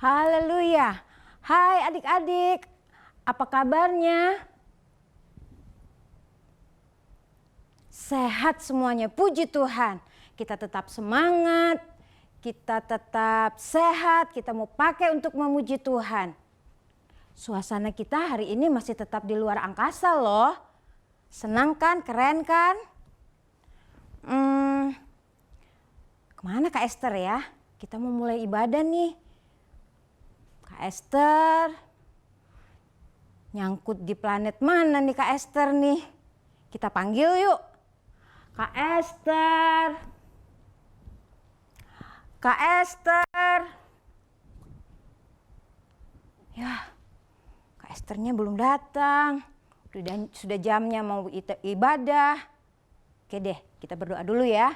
Haleluya. Hai adik-adik, apa kabarnya? Sehat semuanya, puji Tuhan. Kita tetap semangat, kita tetap sehat, kita mau pakai untuk memuji Tuhan. Suasana kita hari ini masih tetap di luar angkasa loh. Senang kan, keren kan? Kemana Kak Esther ya? Kita mau mulai ibadah nih. Kak Esther, nyangkut di planet mana nih Kak Esther nih? Kita panggil yuk. Kak Esther. Kak Esther. Ya, Kak Esthernya belum datang. Sudah jamnya mau ibadah. Oke deh, kita berdoa dulu ya.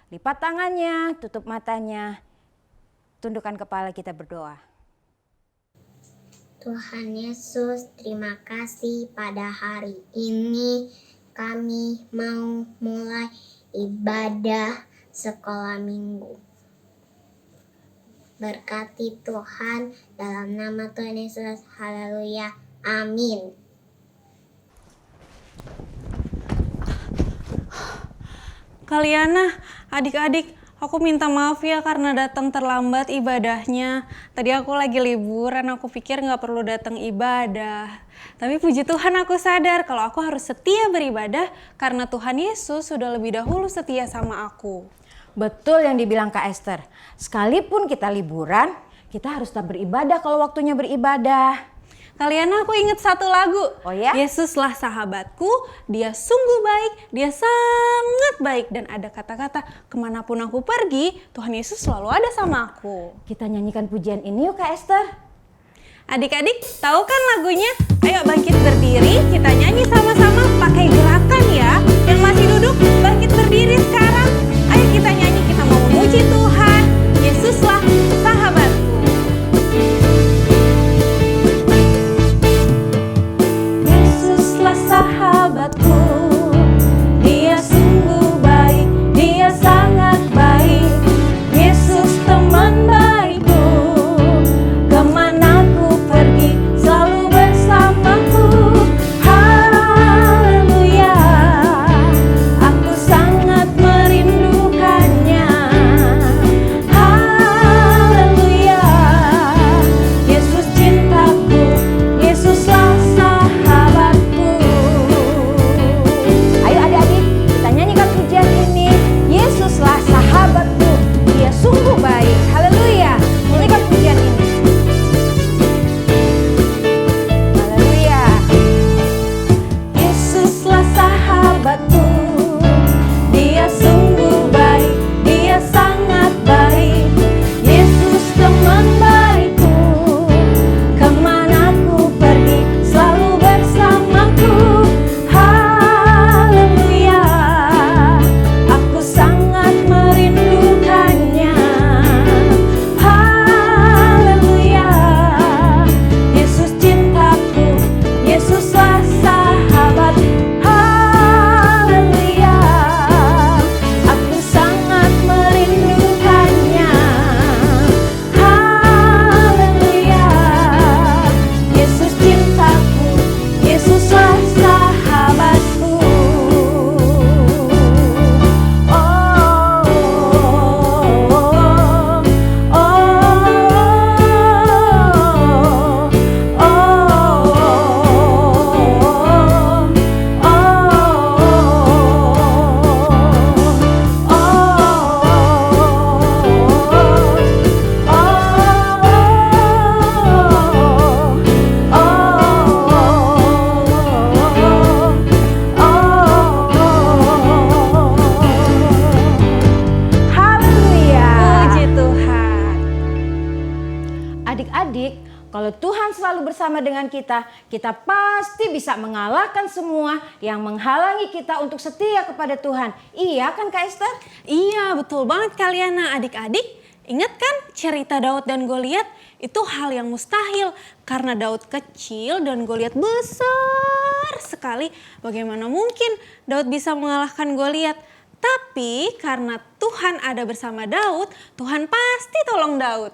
Lipat tangannya, tutup matanya. Tundukkan kepala, kita berdoa. Tuhan Yesus, terima kasih pada hari ini kami mau mulai ibadah sekolah minggu. Berkati Tuhan dalam nama Tuhan Yesus. Haleluya. Amin. Kaliana, adik-adik, aku minta maaf ya karena datang terlambat ibadahnya. Tadi aku lagi liburan, aku pikir nggak perlu datang ibadah. Tapi puji Tuhan aku sadar kalau aku harus setia beribadah karena Tuhan Yesus sudah lebih dahulu setia sama aku. Betul yang dibilang Kak Esther. Sekalipun kita liburan, kita harus tetap beribadah kalau waktunya beribadah. Kaliana, aku ingat satu lagu. Oh ya? Yesuslah sahabatku, dia sungguh baik, dia sangat baik. Dan ada kata-kata, kemanapun aku pergi, Tuhan Yesus selalu ada sama aku. Kita nyanyikan pujian ini yuk Kak Esther. Adik-adik, tahu kan lagunya? Ayo bangkit berdiri, kita nyanyi sama-sama pakai gerakan ya. Yang masih duduk, bangkit berdiri sekarang. Ayo kita nyanyi, kita mau memuji Tuhan. Yesuslah sahabatku. Yesuslah sahabatku, dia sungguh baik, dia sangat baik. Yesus teman baikku, kemana ku pergi selalu bersamaku. Haleluya, aku sangat merindukannya. Haleluya, Yesus cintaku, Yesuslah sahabatku. Ayo adik-adik, kita nyanyikan pujian ini. Yesuslah sahabatku, dia sungguh baik. Haleluya, nyanyikan pujian ini. Haleluya. Yesuslah sahabatku, dia sungguh baik, dia sangat baik. Yesus teman baikku, kemana ku pergi selalu bersamaku. Haleluya, aku sangat merindukannya. Haleluya, Yesus cintaku, Yesuslah sahabat. Haleluya, aku sangat merindukannya. Haleluya, Yesus cintaku, Yesuslah sahabatku. Oh, Haleluya. Puji Tuhan. Adik-adik, kalau Tuhan selalu bersama dengan kita, kita pasti bisa mengalahkan semua yang menghalangi kita untuk setia kepada Tuhan. Iya kan Kak Esther? Iya, betul banget Kaliana. Adik-adik, ingat kan cerita Daud dan Goliat? Itu hal yang mustahil karena Daud kecil dan Goliat besar sekali. Bagaimana mungkin Daud bisa mengalahkan Goliat? Tapi karena Tuhan ada bersama Daud, Tuhan pasti tolong Daud.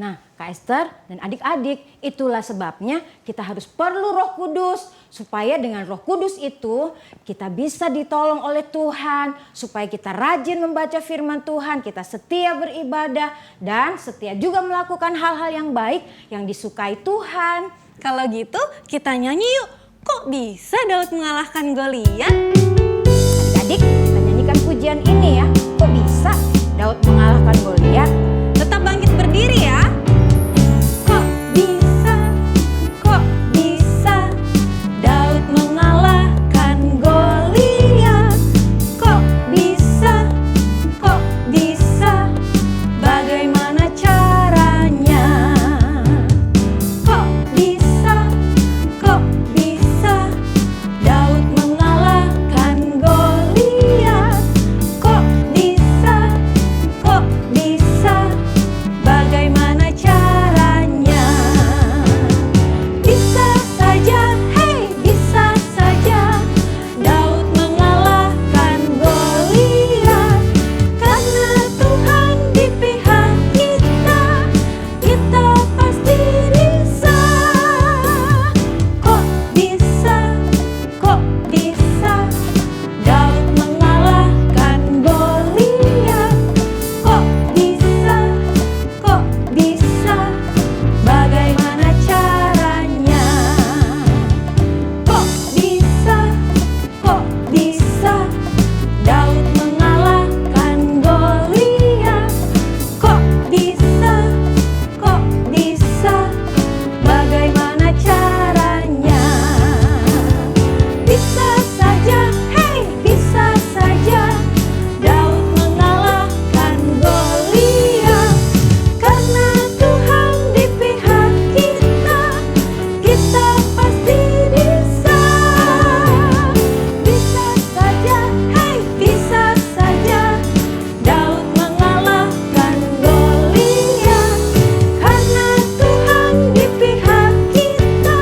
Nah, Kak Esther dan adik-adik, itulah sebabnya kita harus perlu Roh Kudus. Supaya dengan Roh Kudus itu kita bisa ditolong oleh Tuhan. Supaya kita rajin membaca firman Tuhan, kita setia beribadah. Dan setia juga melakukan hal-hal yang baik yang disukai Tuhan. Kalau gitu kita nyanyi yuk. Kok bisa Daud mengalahkan Goliat? Adik-adik, kita nyanyikan pujian ini ya. Kok bisa Daud mengalahkan Goliat? Tetap bangkit berdiri ya. Kok bisa Daud mengalahkan Goliat? Kok bisa, bagaimana caranya? Kok bisa Daud mengalahkan Goliat? Kok bisa, bagaimana caranya? Bisa saja, hei bisa saja Daud mengalahkan Goliat. Karena Tuhan di pihak kita, kita pasti bisa. Kok bisa Daud mengalahkan Goliat? Kok bisa, bagaimana caranya? Kok bisa Daud mengalahkan Goliat? Kok bisa, bagaimana caranya? Bisa saja, hei bisa saja Daud mengalahkan Goliat. Karena Tuhan di pihak kita, kita pasti bisa. Bisa saja, hei bisa saja Daud mengalahkan Goliat. Karena Tuhan di pihak kita,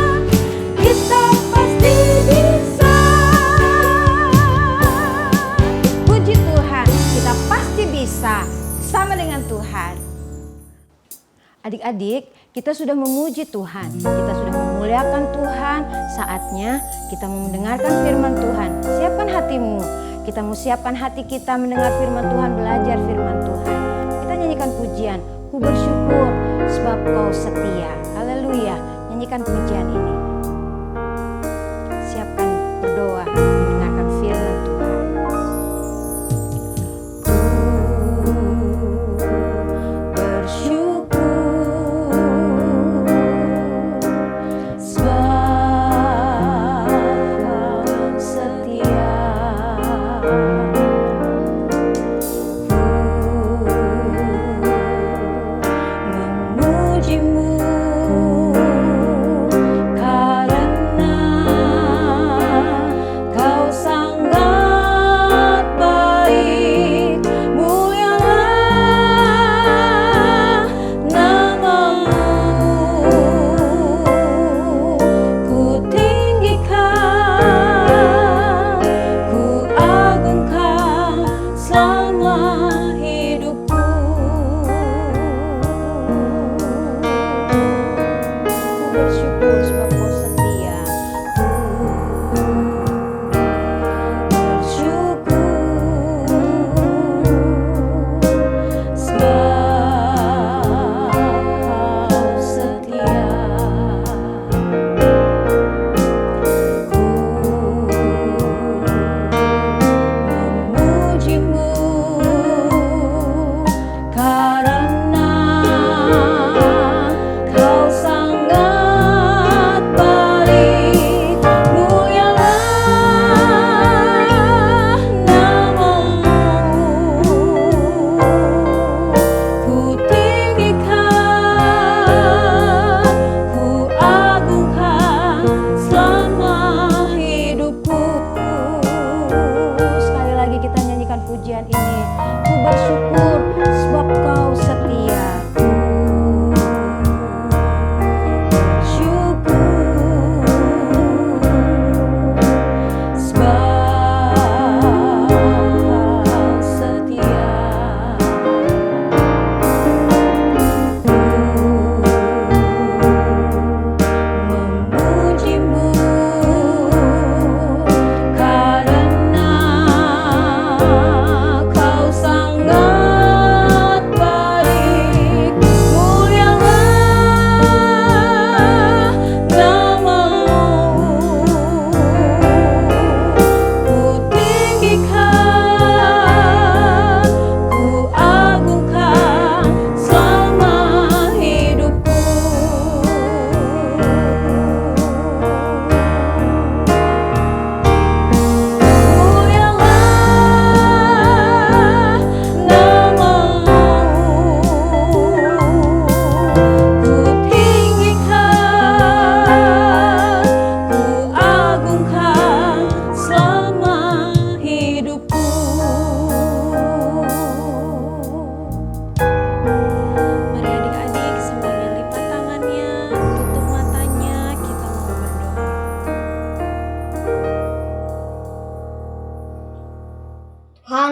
kita pasti bisa. Puji Tuhan, kita pasti bisa sama dengan Tuhan. Adik-adik, kita sudah memuji Tuhan, kita sudah memuliakan Tuhan. Saatnya kita mau mendengarkan firman Tuhan. Siapkan hatimu, kita mau siapkan hati kita mendengar firman Tuhan, belajar firman Tuhan. Kita nyanyikan pujian, ku bersyukur sebab kau setia. Haleluya, nyanyikan pujian ini. Siapkan berdoa, mendengarkan firman Tuhan. Memujimu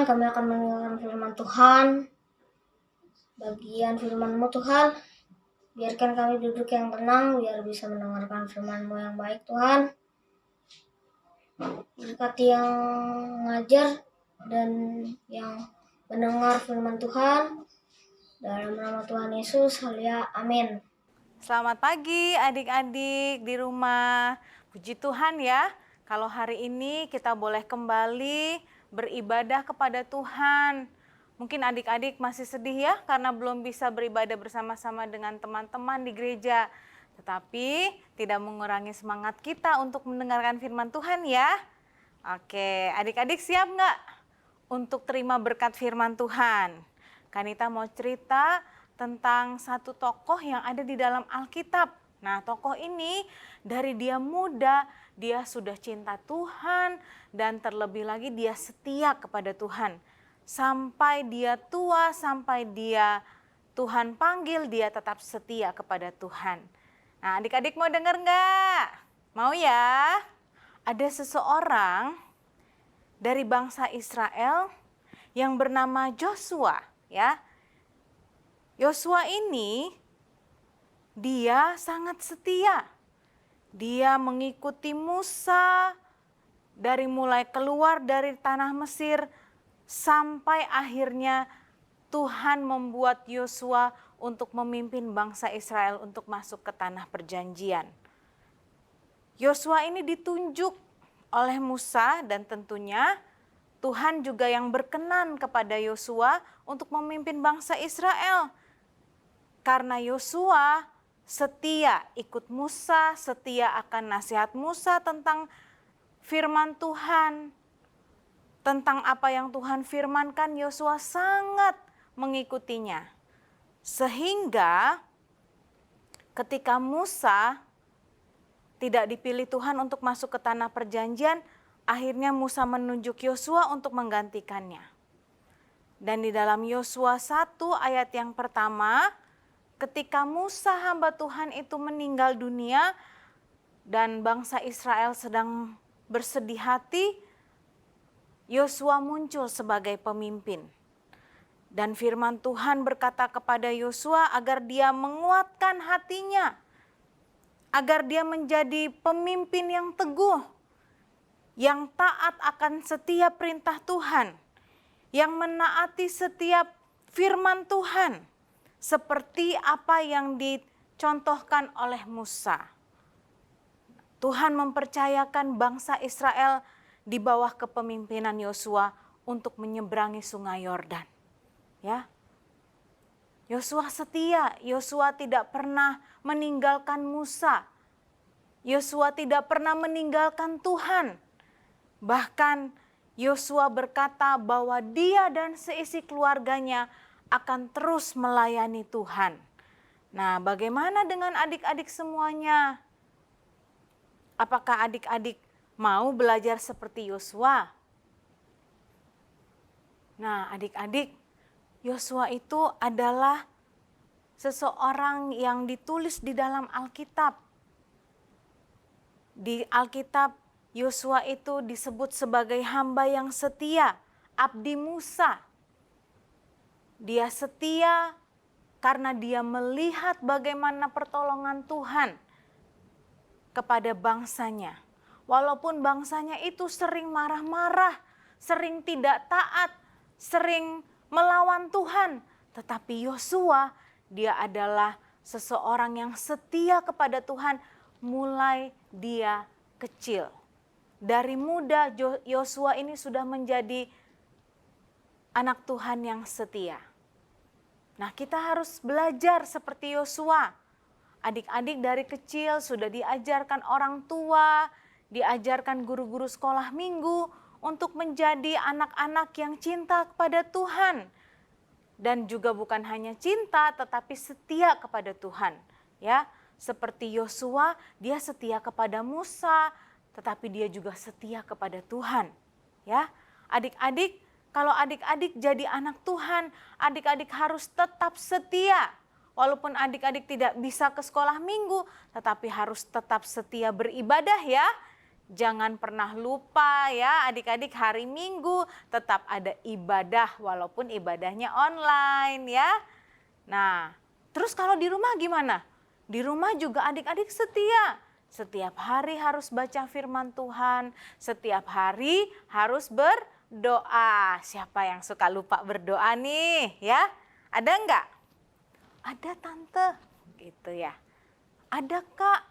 kami akan mendengarkan firman Tuhan. Bagian firman-Mu Tuhan, biarkan kami duduk yang tenang, biar bisa mendengarkan firman-Mu yang baik Tuhan. Berkati yang ngajar dan yang mendengar firman Tuhan. Dalam nama Tuhan Yesus, haleluya, amin. Selamat pagi adik-adik di rumah. Puji Tuhan ya, kalau hari ini kita boleh kembali beribadah kepada Tuhan. Mungkin adik-adik masih sedih ya karena belum bisa beribadah bersama-sama dengan teman-teman di gereja. Tetapi tidak mengurangi semangat kita untuk mendengarkan firman Tuhan ya. Oke, adik-adik siap nggak untuk terima berkat firman Tuhan? Kanita mau cerita tentang satu tokoh yang ada di dalam Alkitab. Nah, tokoh ini dari dia muda, dia sudah cinta Tuhan dan terlebih lagi dia setia kepada Tuhan. Sampai dia tua, sampai dia Tuhan panggil, dia tetap setia kepada Tuhan. Nah, adik-adik mau dengar nggak? Mau ya? Ada seseorang dari bangsa Israel yang bernama Yosua, ya. Yosua ini dia sangat setia. Dia mengikuti Musa dari mulai keluar dari tanah Mesir sampai akhirnya Tuhan membuat Yosua untuk memimpin bangsa Israel untuk masuk ke tanah perjanjian. Yosua ini ditunjuk oleh Musa dan tentunya Tuhan juga yang berkenan kepada Yosua untuk memimpin bangsa Israel. Karena Yosua setia ikut Musa, setia akan nasihat Musa tentang firman Tuhan. Tentang apa yang Tuhan firmankan, Yosua sangat mengikutinya. Sehingga ketika Musa tidak dipilih Tuhan untuk masuk ke tanah perjanjian, akhirnya Musa menunjuk Yosua untuk menggantikannya. Dan di dalam Yosua 1 ayat yang pertama, ketika Musa hamba Tuhan itu meninggal dunia dan bangsa Israel sedang bersedih hati, Yosua muncul sebagai pemimpin. Dan firman Tuhan berkata kepada Yosua agar dia menguatkan hatinya, agar dia menjadi pemimpin yang teguh, yang taat akan setiap perintah Tuhan, yang menaati setiap firman Tuhan, seperti apa yang dicontohkan oleh Musa. Tuhan mempercayakan bangsa Israel di bawah kepemimpinan Yosua untuk menyeberangi sungai Yordan. Ya. Yosua setia, Yosua tidak pernah meninggalkan Musa. Yosua tidak pernah meninggalkan Tuhan. Bahkan Yosua berkata bahwa dia dan seisi keluarganya akan terus melayani Tuhan. Nah, bagaimana dengan adik-adik semuanya? Apakah adik-adik mau belajar seperti Yosua? Nah, adik-adik, Yosua itu adalah seseorang yang ditulis di dalam Alkitab. Di Alkitab, Yosua itu disebut sebagai hamba yang setia, abdi Musa. Dia setia karena dia melihat bagaimana pertolongan Tuhan kepada bangsanya. Walaupun bangsanya itu sering marah-marah, sering tidak taat, sering melawan Tuhan. Tetapi Yosua, dia adalah seseorang yang setia kepada Tuhan mulai dia kecil. Dari muda Yosua ini sudah menjadi anak Tuhan yang setia. Nah, kita harus belajar seperti Yosua. Adik-adik dari kecil sudah diajarkan orang tua, diajarkan guru-guru sekolah minggu untuk menjadi anak-anak yang cinta kepada Tuhan. Dan juga bukan hanya cinta tetapi setia kepada Tuhan. Ya, seperti Yosua, dia setia kepada Musa, tetapi dia juga setia kepada Tuhan. Ya, adik-adik, kalau adik-adik jadi anak Tuhan, adik-adik harus tetap setia. Walaupun adik-adik tidak bisa ke sekolah minggu, tetapi harus tetap setia beribadah ya. jangan pernah lupa ya adik-adik, hari Minggu tetap ada ibadah walaupun ibadahnya online ya. Nah, terus kalau di rumah gimana? Di rumah juga adik-adik setia. Setiap hari harus baca firman Tuhan, setiap hari harus berdoa. Siapa yang suka lupa berdoa nih ya? Ada enggak? Ada tante, gitu ya. Ada kak,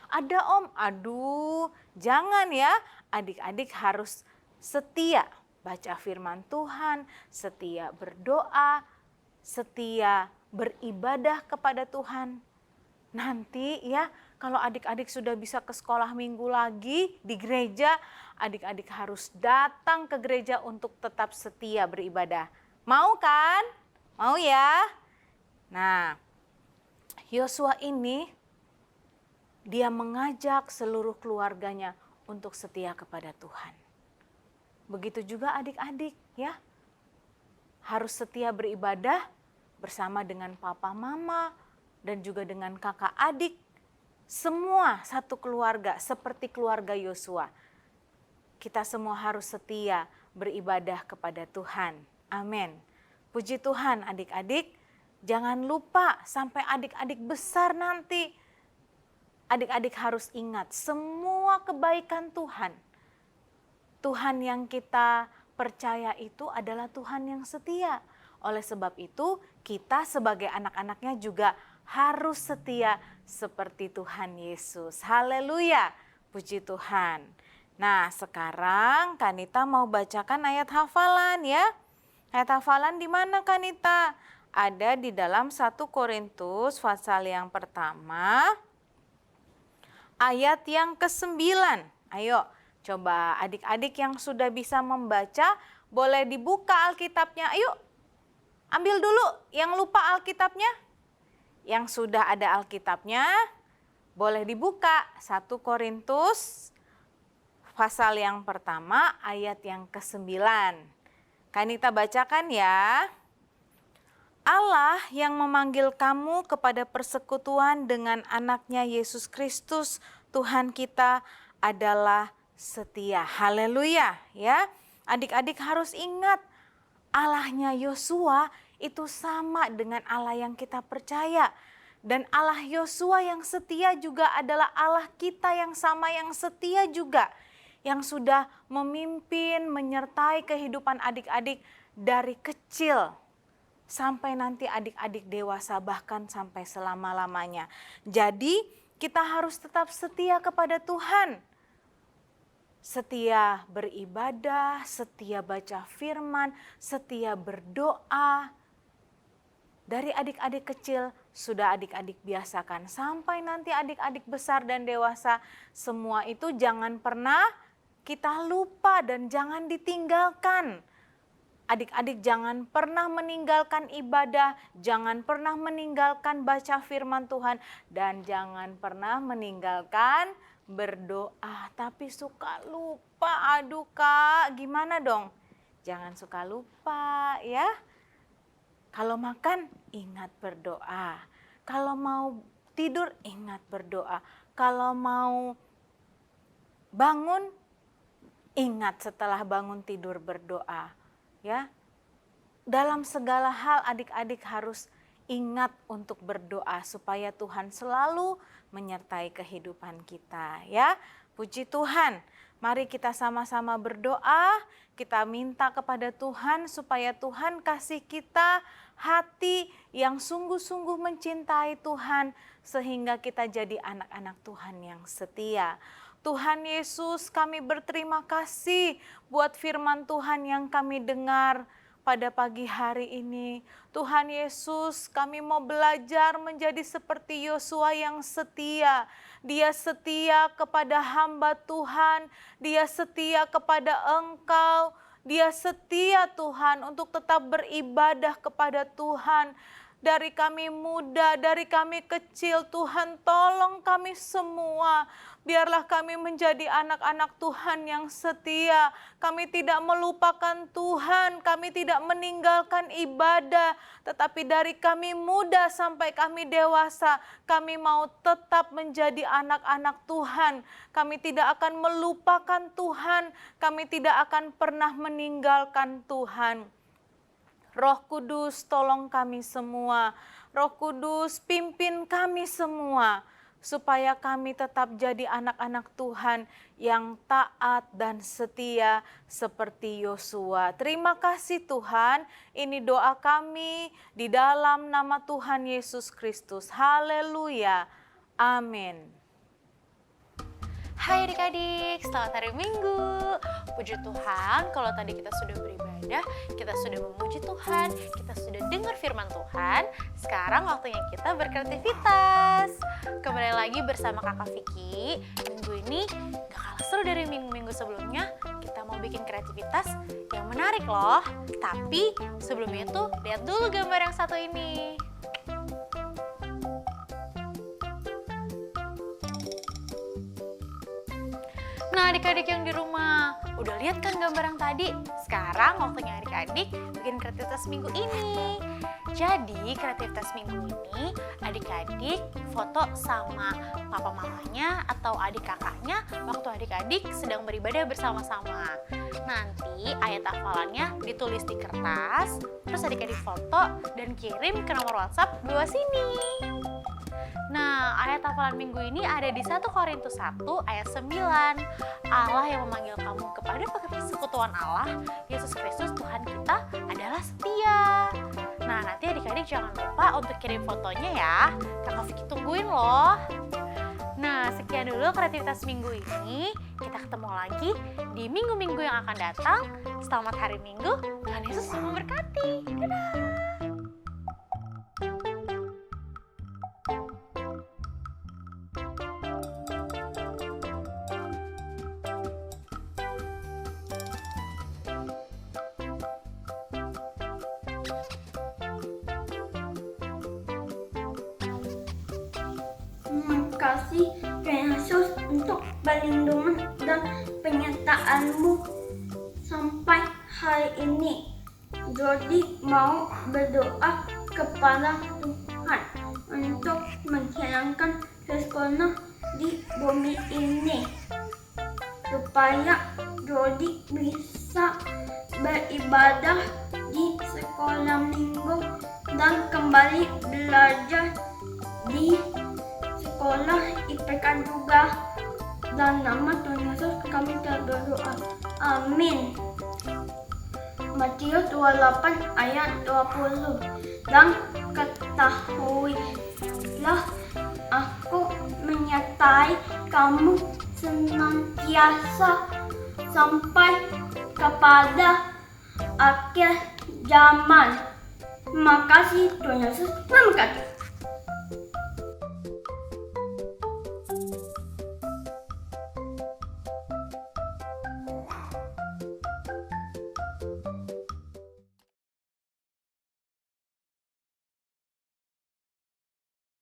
ada om. Aduh, jangan ya. Adik-adik harus setia baca firman Tuhan, setia berdoa, setia beribadah kepada Tuhan. Nanti ya, kalau adik-adik sudah bisa ke sekolah minggu lagi di gereja, adik-adik harus datang ke gereja untuk tetap setia beribadah. Mau kan? Mau ya? Nah, Yosua ini dia mengajak seluruh keluarganya untuk setia kepada Tuhan. Begitu juga adik-adik ya. Harus setia beribadah bersama dengan papa mama dan juga dengan kakak adik. Semua satu keluarga seperti keluarga Yosua. Kita semua harus setia beribadah kepada Tuhan. Amin. Puji Tuhan adik-adik. Jangan lupa sampai adik-adik besar nanti. Adik-adik harus ingat semua kebaikan Tuhan. Tuhan yang kita percaya itu adalah Tuhan yang setia. Oleh sebab itu kita sebagai anak-anaknya juga harus setia seperti Tuhan Yesus. Haleluya, puji Tuhan. Nah sekarang Kanita mau bacakan ayat hafalan ya. Ayat hafalan di mana Kanita? Ada di dalam 1 Korintus pasal yang pertama, ayat yang ke-9. Ayo coba adik-adik yang sudah bisa membaca boleh dibuka Alkitabnya. Ayo ambil dulu yang lupa Alkitabnya. Yang sudah ada Alkitabnya boleh dibuka 1 Korintus pasal yang pertama ayat yang ke-9. Kanita bacakan ya. Allah yang memanggil kamu kepada persekutuan dengan anaknya Yesus Kristus Tuhan kita adalah setia. Haleluya ya. Adik-adik harus ingat Allahnya Yosua itu sama dengan Allah yang kita percaya. Dan Allah Yosua yang setia juga adalah Allah kita yang sama yang setia juga. Yang sudah memimpin, menyertai kehidupan adik-adik dari kecil. Sampai nanti adik-adik dewasa bahkan sampai selama-lamanya. Jadi kita harus tetap setia kepada Tuhan. Setia beribadah, setia baca firman, setia berdoa. Dari adik-adik kecil sudah adik-adik biasakan. Sampai nanti adik-adik besar dan dewasa semua itu jangan pernah kita lupa dan jangan ditinggalkan. Adik-adik jangan pernah meninggalkan ibadah, jangan pernah meninggalkan baca firman Tuhan, dan jangan pernah meninggalkan berdoa. Tapi suka lupa, aduh kak, gimana dong? Jangan suka lupa ya. Kalau makan, ingat berdoa. Kalau mau tidur, ingat berdoa. Kalau mau bangun, ingat setelah bangun tidur berdoa. Ya, dalam segala hal adik-adik harus ingat untuk berdoa supaya Tuhan selalu menyertai kehidupan kita ya. Puji Tuhan. Mari kita sama-sama berdoa, kita minta kepada Tuhan supaya Tuhan kasih kita hati yang sungguh-sungguh mencintai Tuhan sehingga kita jadi anak-anak Tuhan yang setia. Tuhan Yesus, kami berterima kasih buat firman Tuhan yang kami dengar pada pagi hari ini. Tuhan Yesus, kami mau belajar menjadi seperti Yosua yang setia. Dia setia kepada hamba Tuhan, dia setia kepada Engkau, dia setia Tuhan untuk tetap beribadah kepada Tuhan. dari kami muda, dari kami kecil. Tuhan, tolong kami semua. Biarlah kami menjadi anak-anak Tuhan yang setia. Kami tidak melupakan Tuhan, kami tidak meninggalkan ibadah. Tetapi dari kami muda sampai kami dewasa, kami mau tetap menjadi anak-anak Tuhan. Kami tidak akan melupakan Tuhan, kami tidak akan pernah meninggalkan Tuhan. Roh Kudus, tolong kami semua. Roh Kudus, pimpin kami semua, supaya kami tetap jadi anak-anak Tuhan yang taat dan setia seperti Yosua. Terima kasih Tuhan, ini doa kami di dalam nama Tuhan Yesus Kristus. Haleluya, amin. Hai adik-adik, selamat hari Minggu. Puji Tuhan, kalau tadi kita sudah beribadah, kita sudah memuji Tuhan, kita sudah dengar firman Tuhan. Sekarang waktunya kita berkreativitas. Kembali lagi bersama Kakak Vicky. Minggu ini gak kalah seru dari minggu-minggu sebelumnya. Kita mau bikin kreativitas yang menarik loh. Tapi sebelumnya itu lihat dulu gambar yang satu ini. Nah adik-adik yang di rumah, udah lihat kan gambar yang tadi? Sekarang waktunya adik-adik bikin kreativitas minggu ini. Jadi kreativitas minggu ini adik-adik foto sama papa mamanya atau adik kakaknya waktu adik-adik sedang beribadah bersama-sama. Nanti ayat hafalannya ditulis di kertas, terus adik-adik foto dan kirim ke nomor WhatsApp di bawah sini. Nah, ayat hafalan minggu ini ada di 1 Korintus 1 ayat 9. Allah yang memanggil kamu kepada persekutuan Allah, Yesus Kristus Tuhan kita adalah setia. Nah, nanti adik-adik jangan lupa untuk kirim fotonya ya. Kakak Vicky tungguin loh. Nah, sekian dulu kreativitas minggu ini. Kita ketemu lagi di minggu-minggu yang akan datang. Selamat hari Minggu, Tuhan Yesus memberkati. Dadah! Terima kasih Tuhan Yesus untuk perlindungan dan penyertaan-Mu sampai hari ini. Jadi mau berdoa kepada Tuhan untuk menghilangkan virus corona di bumi ini, supaya Jody bisa beribadah di sekolah minggu dan kembali belajar di sekolah IPK juga. Dan nama Tuhan Yesus kami berdoa. Amin. Matius 28 ayat 20. Dan ketahuilah aku menyertai kamu senantiasa sampai kepada akhir zaman. Terima kasih, Tuhan Yesus memberkati.